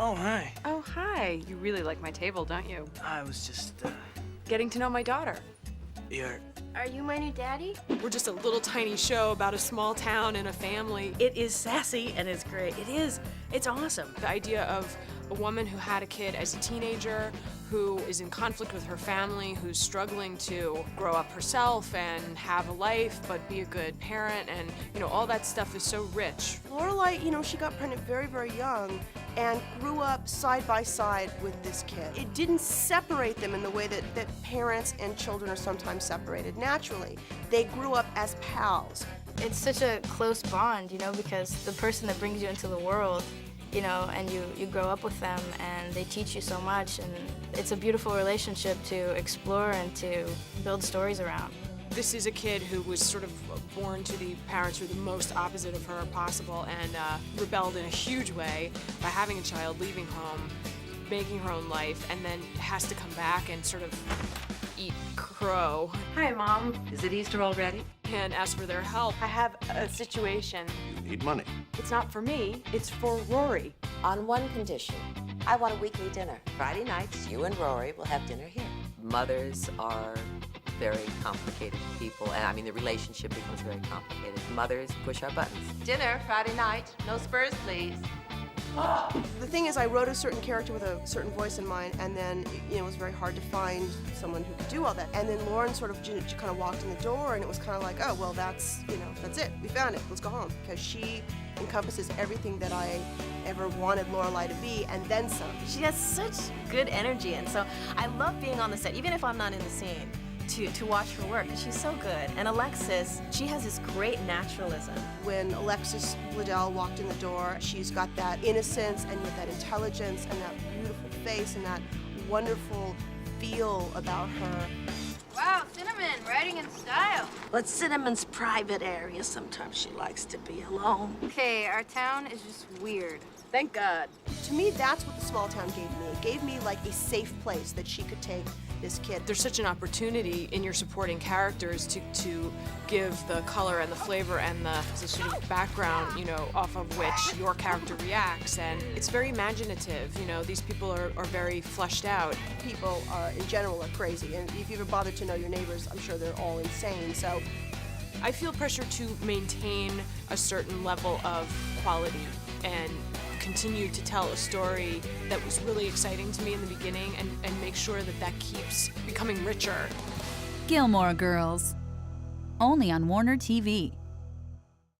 Oh, hi. Oh, hi. You really like my table, don't you? I was just, Getting to know my daughter. Are you my new daddy? We're just a little tiny show about a small town and a family. It is sassy and it's great. It is. It's awesome. The idea of a woman who had a kid as a teenager, who is in conflict with her family, who's struggling to grow up herself and have a life, but be a good parent, and, you know, all that stuff is so rich. Lorelai, you know, she got pregnant very, very young and grew up side by side with this kid. It didn't separate them in the way that parents and children are sometimes separated naturally. They grew up as pals. It's such a close bond, you know, because the person that brings you into the world, you know, and you grow up with them and they teach you so much, and it's a beautiful relationship to explore and to build stories around. This is a kid who was sort of born to the parents who were the most opposite of her possible, and rebelled in a huge way by having a child, leaving home, making her own life, and then has to come back and sort of eat crow. Hi, Mom. Is it Easter already? And ask for their help. I have a situation. You need money. It's not for me, it's for Rory. On one condition. I want a weekly dinner. Friday nights, you and Rory will have dinner here. Mothers are very complicated people, and I mean the relationship becomes very complicated. Mothers push our buttons. Dinner Friday night. No spurs, please. The thing is, I wrote a certain character with a certain voice in mind, and then, you know, it was very hard to find someone who could do all that. And then Lauren sort of kind of walked in the door, and it was kind of like, oh, well, that's it. We found it. Let's go home. Because she encompasses everything that I ever wanted Lorelai to be, and then some. She has such good energy, and so I love being on the set, even if I'm not in the scene, to watch her work, because she's so good. And Alexis, she has this great naturalism. When Alexis Bledel walked in the door, she's got that innocence and yet that intelligence and that beautiful face and that wonderful feel about her. Wow, Cinnamon, writing in style. But Cinnamon's private area, sometimes she likes to be alone. Okay, our town is just weird. Thank God. To me, that's what the small town gave me. It gave me like a safe place that she could take this kid. There's such an opportunity in your supporting characters to give the color and the flavor and the sort of background, you know, off of which your character reacts, and it's very imaginative. You know, these people are very fleshed out. People in general are crazy, and if you ever bother to know your neighbors, I'm sure they're all insane, so. I feel pressure to maintain a certain level of quality and continue to tell a story that was really exciting to me in the beginning, and make sure that keeps becoming richer. Gilmore Girls, only on Warner TV.